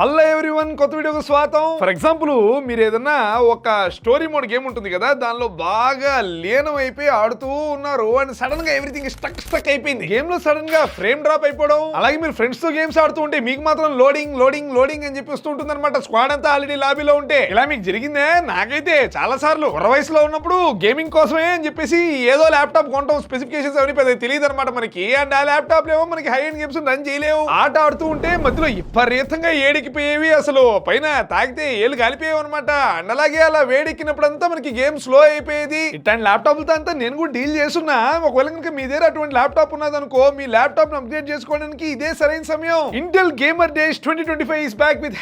Hello everyone, కొత్త వీడియోకి స్వాగతం. ఫర్ ఎగ్జాంపుల్ మీరు ఏదన్నా ఒక స్టోరీ మోడ్ గేమ్ ఉంటుంది కదా, దానిలో బాగా లీనం అయిపోయి ఆడుతూ ఉన్నారు అండ్ సడన్ గా ఎవ్రీథింగ్ స్టక్ అయిపోయింది. గేమ్ లో సడన్ గా ఫ్రేమ్ డ్రాప్ అయిపోవడం, అలాగే మీరు ఫ్రెండ్స్ తో గేమ్స్ ఆడుతూ ఉంటే మీకు మాత్రం లోడింగ్ అని చెప్పి వస్తూ ఉంటుంది అనమాట. స్క్వాడ్ అంతా ఆల్రెడీ లాబీలో ఉంటే. ఇలా మీకు జరిగిందే? నాకైతే చాలా సార్లు వయసులో ఉన్నప్పుడు గేమింగ్ కోసమే అని చెప్పేసి ఏదో ల్యాప్టాప్ కొనడం, స్పెసిఫికేషన్స్ అవన్నీ పెద్ద తెలియదు అనమాట మనకి. అండ్ ఆ ల్యాప్టాప్ ఏమో మనకి హై ఎండ్ గేమ్స్ రన్ చేయలేవు. ఆట ఆడుతూ ఉంటే మధ్యలో విపరీతంగా వేడెక్కిపోయేవి, అసలు పైన తాగితే ఏళ్ళు కాలిపోయేవి అనమాట. అండ్ అలాగే అలా వేడెక్కినప్పుడంతా మనకి గేమ్ స్లో అయిపోయేది. ఇట్లాంటి ల్యాప్టాప్లతో అంతా నేను కూడా డీల్ చేస్తున్నా. ఒకవేళ కనుక మీ దగ్గర అటువంటి ల్యాప్టాప్ ఉన్నదనుకో, మీ ల్యాప్టాప్ అప్గ్రేడ్ చేసుకోవడానికి ఇదే సరైన సమయం. Intel gamer days 2025 is back with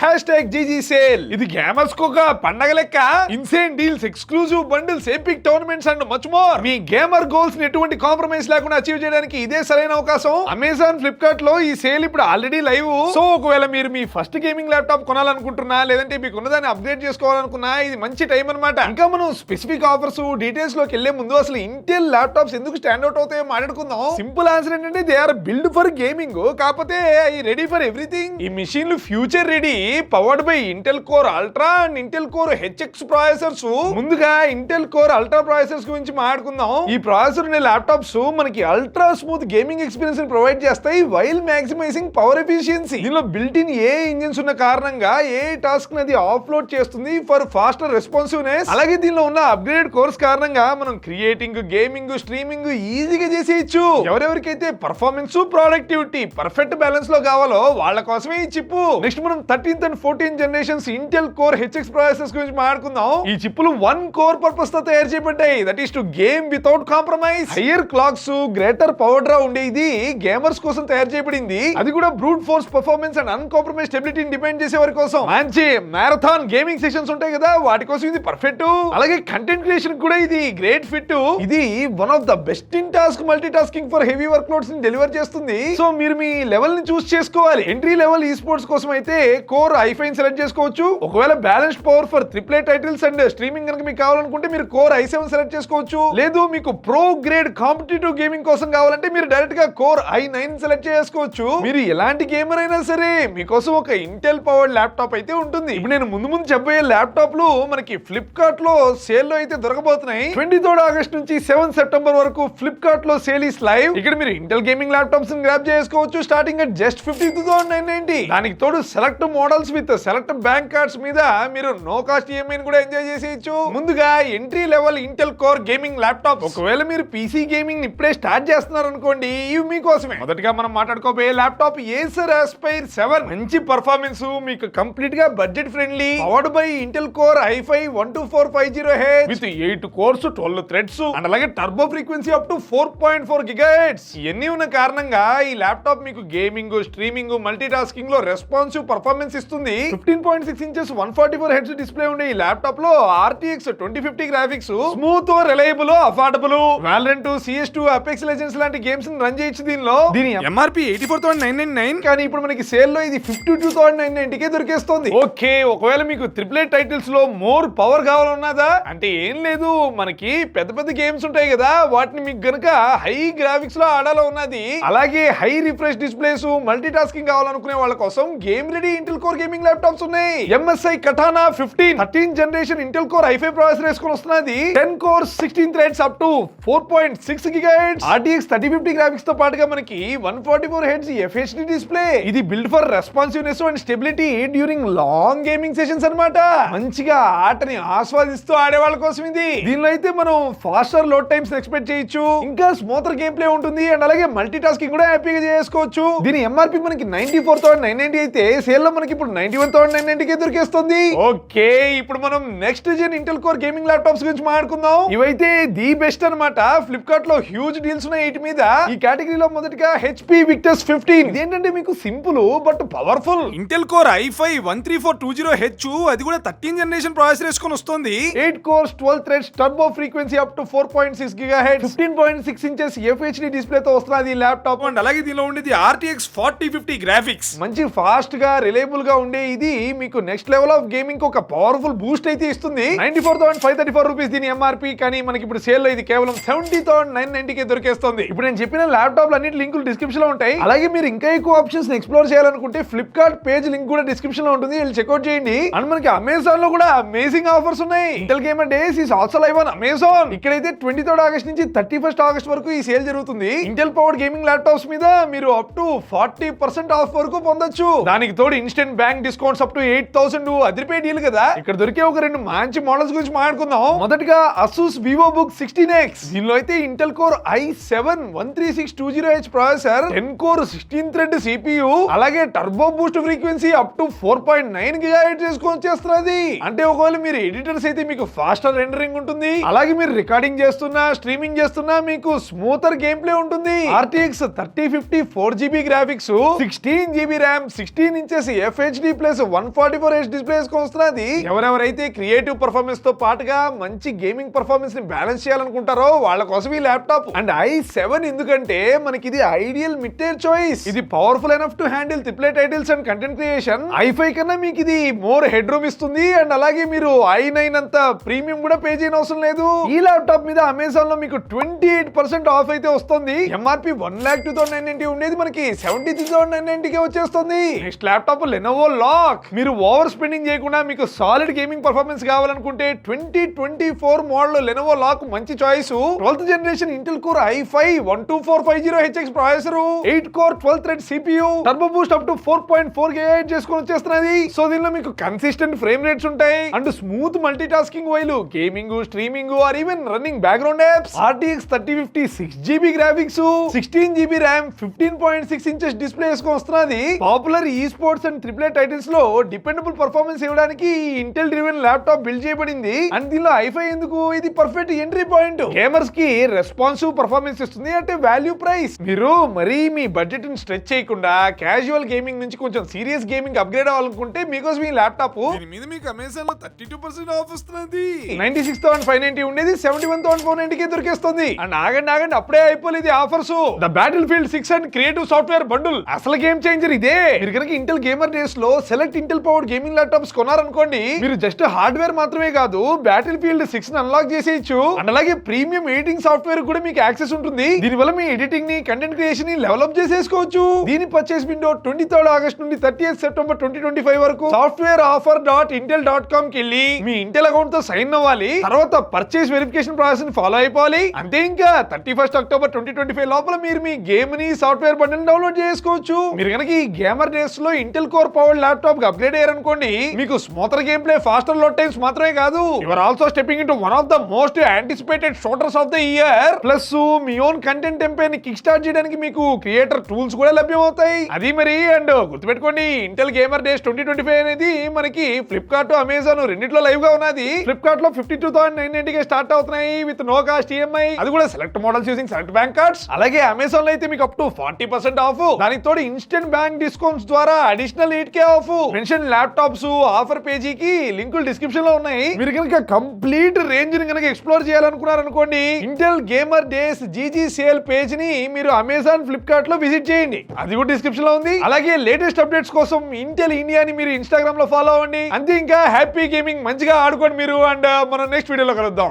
#GGSale. ఇది గేమర్స్ కు ఒక పండగ లెక్క. Insane deals, exclusive bundles, epic tournaments and much more. Me gamer goals ని ఎటువంటి కాంప్రమైజ్ లేకుండా అచీవ్ చేయడానికి ఇదే సరైన అవకాశం. అమెజాన్, ఫ్లిప్కార్ట్ లో ఈ సేల్ ఇప్పుడు ఆల్రెడీ లైవ్. సో ఒకవేళ మీరు మీ ఫస్ట్ గేమింగ్ ల్యాప్టాప్ కొనాలనుకుంటున్నా, లేదంటే మీకు ఉన్నదాన్ని అప్గ్రేడ్ చేసుకోవాలనుకున్నా, ఇది మంచి టైం అన్నమాట. ఇంకా మనం స్పెసిఫిక్ ఆఫర్స్, డీటెయిల్స్ లోకి వెళ్లే ముందు అసలు ఇంటెల్ ల్యాప్టాప్స్ ఎందుకు స్టాండ్ అవుట్ అవుతాయో మాట్లాడుకుందాం. సింపుల్ ఆన్సర్ ఏంటంటే they are build for gaming, కాకపోతే ఐ రెడీ ఫర్ ఎవ్రీథింగ్. ఈ మిషన్లు future ready, powered by Intel Core Ultra and Intel Core HX processors. ముందుగా ఇంటెల్ కోర్ అల్ట్రా ప్రాసెసర్స్ గురించి మాట్లాడుకుందాం. ఈ ప్రాసెసర్ ఉండే ల్యాప్టాప్స్ మనకి అల్ట్రా స్మూత్ గేమింగ్ ఎక్స్పీరియన్స్ ని ప్రొవైడ్ చేస్తాయి, వైల్ మాక్సిమైజింగ్ పవర్ ఎఫిషియన్సీ. దీనిలో బిల్ట్ ఇన్ ఏ ఇంజిన్స్ ఉన్న కారణంగా ఏ టాస్క్ నది ఆఫ్లోడ్ చేస్తుంది ఫర్ ఫాస్టర్ రెస్పాన్సివ్నెస్. అలాగే దీనిలో ఉన్న అప్గ్రేడ్ కోర్స్ కారణంగా మనం క్రియేటింగ్, గేమింగ్, స్ట్రీమింగ్ ఈజీగా చేసేయచ్చు. ఎవరెవరికైతే పర్ఫార్మెన్స్, ప్రొడక్టివిటీ పర్ఫెక్ట్ బ్యాలెన్స్ లో కావాలో వాళ్ళ కోసమే ఈ చిప్. నెక్స్ట్ మనం 13th and 14th generations Intel Core HX processors గురించి మాట్లాడుకుందాం. ఈ చిప్పులు వన్ కోర్ పర్పస్ తో తయారు చేయబడ్డాయి, that is to game without compromise. Higher clocks, greater power draw ఉండేది గేమర్స్ కోసం తయారు చేయబడింది. అది కూడా brute force performance and uncompromise స్టెబిలిటీని డిపెండ్ చేసే వారి కోసం. మంచి మ్యారథాన్ గేమింగ్ సెషన్స్ ఉంటాయి కదా, వాటి కోసం ఇది పర్ఫెక్ట్. అలాగే కంటెంట్ క్రియేషన్ కూడా ఇది గ్రేట్ ఫిట్. ఇది one of the best in task multi tasking for heavy work loads ని డెలివర్ చేస్తుంది. సో మీరు మీ లెవెల్ ని చూస్ చేసుకోవాలి. ఎంట్రీ లెవెల్ ఈ స్పోర్ట్స్ కోసం అయితే కోర్ i5 సెలెక్ట్ చేసుకోవచ్చు. ఒకవేళ balanced power for triplet titles and streaming కనుక మీకు కావాలనుకుంటే మీరు కోర్ i7 సెలెక్ట్ చేసుకోవచ్చు. లేదు మీకు ప్రో గ్రేడ్ కాంపిటేటివ్ గేమింగ్ కోసం కావాలంటే మీరు డైరెక్ట్ గా కోర్ i9 సెలెక్ట్ చేసుకోవచ్చు. మీరు ఎలాంటి గేమర్ అయినా సరే మీకోసం ఒక ఇంటెల్ పవర్డ్ ల్యాప్టాప్ అయితే ఉంటుంది. ఇప్పుడు నేను ముందు చెప్పబోయే ల్యాప్టాప్లు మనకి ఫ్లిప్కార్ట్ లో సేల్ లో అయితే దొరకబోతున్నాయి. 23 ఆగస్ట్ నుంచి 7 సెప్టెంబర్ వరకు ఫ్లిప్కార్ట్ లో సేల్ ఇస్ లైవ్. ఇక్కడ మీరు ఇంటెల్ గేమింగ్ ల్యాప్టాప్స్ ని గ్రాబ్ చేసుకోవచ్చు స్టార్టింగ్ అట్ జస్ట్ 52,990. దానికి తోడు select models with select bank cards మీద మీరు నో కాస్ట్ ఈఎంఐ కూడా ఎంజాయ్ చేసేయచ్చు. ముందుగా entry level Intel Core gaming laptop. ఒకవేళ మీరు పీసీ గేమింగ్ ఇప్పుడే స్టార్ట్ చేస్తున్నారు అనుకోండి, ఇవి మీకోసమే. మొదటగా మనం మాట్లాడుకోబోయే ల్యాప్టాప్ ఏసర్ ఆస్పైర్ 7. మంచి పర్ఫార్మెన్స్, మీకు కంప్లీట్ గా budget friendly, powered by Intel core i5 12450H with 8 cores 12 threads and అలాగే turbo frequency up to 4.4 GHz. ఇవన్నీ ఉన్న కారణంగా ఈ ల్యాప్టాప్ మీకు గేమింగ్, స్ట్రీమింగ్, మల్టీ టాస్కింగ్ లో రెస్పాన్సివ్ పర్ఫార్మెన్స్ ఇస్తుంది. 15.6 ఇంచెస్ 144Hz డిస్ప్లే ఉండే ఈ ల్యాప్టాప్ లో RTX 2050 graphics, smooth, reliable, affordable, Valorant, CS2, Apex Legends లాంటి గేమ్స్ ని రన్ చేయొచ్చు. దీనిలో దీని MRP 84,999, కానీ ఇప్పుడు మనకి సేల్ లో ఇది 52,990 కే దొరికేస్తుంది. ఓకే, ఒకవేళ మీకు ట్రిప్లెట్ టైటిల్స్ లో మోర్ పవర్ కావాలన్నదా అంటే ఏం లేదు, మనకి పెద్ద పెద్ద గేమ్స్ ఉంటాయి కదా, వాటిని మీకు గనుక హై గ్రాఫిక్స్ లో ఆడాలో ఉన్నది, అలాగే high refresh displays, multitasking కావాలనుకునే వాళ్ళ కోసం game ready Intel Core gaming laptops ఉన్నాయి. MSI Katana 15 13th generation Intel core i5 processor వేసుకొని వస్తున్నది. 10 cores 16 threads up to 4.6 GHz, RTX 3050 graphics తో పాటుగా మనకి 144Hz FHD డిస్ప్లే. ఇది build for responsiveness and stability during long gaming sessions అన్నమాట. మంచిగా ఆటని ఆస్వాదిస్తూ ఆడే వాళ్ళ కోసం ఇది. దీనిలో అయితే మనం ఫాస్టర్ లోడ్ టైమ్స్ ఎక్స్పెక్ట్ చేయొచ్చు, ఇంకా స్మూతర్ గేమ్ ప్లే ఉంటుంది అండ్ అలాగే మల్టీ టాస్కింగ్ కూడా హ్యాపీగా చేసుకోవచ్చు. దీని MRP మనకి 94,990 అయితే సేల్ లో మనకి ఇప్పుడు 91,990 కే దొరికేస్తుంది. ఓకే, ఇప్పుడు మనం next gen Intel Core gaming laptops గురించి మాట్లాడుకుందాం. ఇవైతే ది బెస్ట్ అన్నమాట. ఫ్లిప్కార్ట్ లో హ్యూజ్ డీల్స్ ఉన్నాయి వీటి మీద. ఈ కేటగిరీలో మొదటిగా HP Victus 15. ఇదేంటంటే మీకు simple but powerful Intel core i5 13420H, అది కూడా 13th జనరేషన్ ప్రాసెసర్ వేసుకొని వస్తుంది. 8 cores 12 threads, turbo frequency up to 4.6 GHz, 15.6 inches FHD display తో వస్తున్నది ఈ ల్యాప్టాప్. అండ్ అలాగే దీనిలో ఉండేది RTX 4050 గ్రాఫిక్స్. మంచి ఫాస్ట్ గా, రిలయబుల్ గా ఉండే ఇది మీకు నెక్స్ట్ లెవెల్ ఆఫ్ గేమింగ్ ఒక పవర్ఫుల్ బూస్ట్ అయితే ఇస్తుంది. 94,534 రూపీస్ దీని MRP, కానీ మనకి ఇప్పుడు సేల్ లో ఇది కేవలం 70,990 కే దొరికేస్తుంది. ఇప్పుడు నేను చెప్పిన ల్యాప్టాప్ అన్నిటి లింకులు డిస్క్రిప్షన్ లో ఉంటాయి. అలాగే మీరు ఇంకా ఎక్కువ ఆప్షన్స్ ఎక్స్ప్లోర్ చేయాలనుకుంటే ఫ్లిప్కార్ట్ పేజ్ పేజ్ లింక్ కూడా డిస్క్రిప్షన్ లో ఉంటుంది, వెళ్ళి చెక్అౌట్ చేయండి. అండ్ మనకి అమెజాన్ లో కూడా అమేజింగ్ ఆఫర్స్ ఉన్నాయి. Intel gamer days is also live on Amazon. ఇక్కడైతే 23rd ఆగస్ట్ నుంచి 31st ఆగస్ట్ వరకు ఈ సేల్ జరుగుతుంది. ఇంటెల్ పవర్డ్ గేమింగ్ ల్యాప్టాప్స్ మీద మీరు అప్ టు 40% ఆఫ్ వరకు పొందొచ్చు. దానికి తోడు instant bank discounts up to 8,000 అదిరిపోయే డీల్ కదా. ఇక్కడ దొరికే ఒక రెండు మంచి మోడల్స్ గురించి మాట్లాడుకుందాం. మొదటిగా Asus VivoBook 16X. దీనిలో అయితే Intel core i7 13620H processor, 10 core 16 thread CPU, అలాగే turbo Boost frequency up to 4.9 GHz చేసుకొని చేస్తున్నది. అంటే ఒకవేళ మీరు ఎడిటర్స్ అయితే మీకు ఫాస్టర్ రెండరింగ్ ఉంటుంది, అలాగే మీరు రికార్డింగ్ చేస్తున్నా స్ట్రీమింగ్ చేస్తున్నా మీకు స్మూతర్ గేమ్ ప్లే ఉంటుంది. RTX 3050 4GB graphics, 16GB RAM, 16 inches FHD plus 144Hz displays వస్తున్నది. ఎవరెవరైతే క్రియేటివ్ పర్ఫార్మెన్స్ తో పాటుగా మంచి గేమింగ్ పర్ఫార్మెన్స్ ని బ్యాలెన్స్ చేయాలనుకుంటారో వాళ్ళ కోసం ఈ ల్యాప్టాప్. అండ్ i7 ఎందుకంటే మనకి ఇది ఐడియల్ మిడ్ టైర్ చాయిస్. ఇది powerful enough to handle triple titles and content creation. i5 కన్నా మీకు ఇది మోర్ హెడ్ రూమ్ ఇస్తుంది. అండ్ అలాగే మీరు i9 అంత ప్రీమియం కూడా పే చేయని అవసరం లేదు. ఈ ల్యాప్టాప్ మీద అమెజాన్ లో మీకు 28% ఆఫ్ అయితే వస్తుంది. MRP 1,02,990 ఉండేది మనకి 73,990 కే వచ్చేస్తుంది. Next laptop Lenovo LOQ. మీరు ఓవర్ స్పెండింగ్ చేయకుండా మీకు సాలిడ్ గేమింగ్ పర్ఫార్మెన్స్ కావాలనుకుంటే 2024 మోడల్ లెనోవో లాక్ మంచి choice. 12th generation Intel core i5 12450HX processor, 8 core 12 thread CPU, turbo boost up to 4.4 GHz చేసుకొని వచ్చేస్తున్నది. సో దీనిలో మీకు కన్సిస్టెంట్ ఫ్రేమ్ రేట్స్ ఉంటాయి and smooth multi tasking while gaming, streaming or even running background apps. RTX 3050 6GB graphics, 16GB RAM, 15.6 inches display చేసుకొని వస్తున్నది. Popular ఈ sports and triple titles లో dependable performance ఇవ్వడానికి ఇంటెల్ డ్రివెన్ ల్యాప్టాప్ బిల్డ్ చేయబడింది. And దీనిలో i5 ఎందుకు, ఇది perfect entry point. Gamers కి రెస్పాన్సివ్ పర్ఫార్మెన్స్ ఇస్తుంది అంటే వాల్యూ ప్రైస్. మీరు మరీ మీ బడ్జెట్ ని స్ట్రెచ్ చేయకుండా క్యాజువల్ గేమింగ్ నుంచి కొంచెం సీరియస్ గేమింగ్ అప్గ్రేడ్ అవ్వాలనుకుంటే మీకోసం ఈ ల్యాప్టాప్ మీద మీకు అమెజాన్ లో 32% ఆఫ్ వస్తుంది. 96,590 ఉండేది 71,490 కే దొరికేస్తుంది. అండ్ ఆగండి అప్పుడే అయిపోలేదు offers. The Battlefield 6 and creative software bundle అసలు గేమ్ చేంజర్ ఇదే. మీరు కనుక ఇంటెల్ గేమర్ డేస్ లో select Intel powered gaming laptops కొన్నారనుకోండి, మీరు జస్ట్ హార్డ్వేర్ మాత్రమే కాదు బ్యాటిల్ ఫీల్డ్ 6 ని అన్లాక్ చేసేయచ్చు. అండ్ అలాగే ప్రీమియం ఎడిటింగ్ సాఫ్ట్వేర్ కూడా మీకు యాక్సెస్ ఉంటుంది. దీనివల్ల మీ ఎడిటింగ్ ని, కంటెంట్ క్రియేషన్ ని డెవలప్ చేసేసుకోవచ్చు. దీని పర్చేస్ విండో 23rd ఆగస్ట్ నుండి 30th సెప్టెంబర్ 2025 వరకు సాఫ్ట్వేర్ offer.intel.com కి వెళ్ళి మీ ఇంటెల్ అకౌంట్ తో సైన్ అవ్వాలి. తర్వాత పర్చేస్ వెరిఫికేషన్ ప్రాసెస్ ని ఫాలో అయిపోవాలి. అంతే, ఇంకా 31st అక్టోబర్ 2025 లోపల మీరు మీ గేమ్ ని, సాఫ్ట్వేర్ బండిల్ డౌన్లోడ్ చేసుకోవచ్చు. మీరు కనుక ఈ గేమర్ డేస్ లో ఇంటెల్ కోర్ పవర్డ్ ల్యాప్టాప్ కి అప్గ్రేడ్ అయ్యారనుకోండి, మీకు smoother gameplay, faster load times మాత్రమే కాదు, you are also stepping into one of the most anticipated shooters of the year. Plus మీ ఓన్ కంటెంట్ టెంపేర్ ని కిక్ స్టార్ట్ చేయడానికి మీకు క్రియేటర్ టూల్స్ కూడా లభ్యం అవుతాయి. అది మరి. అండ్ గుర్తుపెట్టుకోండి, ఇంటెల్ గేమర్ డేస్ 2025 అనేది మనకి ఫ్లిప్కార్ట్, అమెజాన్ రెండిట్లో లైవ్ గా ఉన్నది. ఫ్లిప్కార్ట్ లో 52,990 కే స్టార్ట్ అవుతున్నాయి విత్ నో కాస్ట్ EMI. అది కూడా select models using select bank cards. అలాగే అమెజాన్ లో అయితే మీకు అప్ టు 40% ఆఫ్. దానికి తోడు ఇన్స్టెంట్ బ్యాంక్ డిస్కౌంట్స్ ద్వారా additional 8K of. Mention laptops offer పేజీకి లింకులు డిస్క్రిప్షన్ లో ఉన్నాయి. మీరు కనుక కంప్లీట్ రేంజ్ ని కనుక ఎక్స్ప్లోర్ చేయాలనుకున్నారనుకోండి, Intel gamer days GG sale page ని మీరు అమెజాన్, ఫ్లిప్కార్ట్ లో విజిట్ చేయండి. అది కూడా డిస్క్రిప్షన్ లో ఉంది. అలాగే లేటెస్ట్ అప్డేట్స్ కోసం ఇంటెల్ ఇండియాని మీరు ఇన్స్టాగ్రామ్ లో ఫాలో అవ్వండి. అంతే, ఇంకా హ్యాపీ గేమింగ్ మంచిగా ఆడుకోండి మీరు. అండ్ మనం నెక్స్ట్ వీడియోలో కలుద్దాం.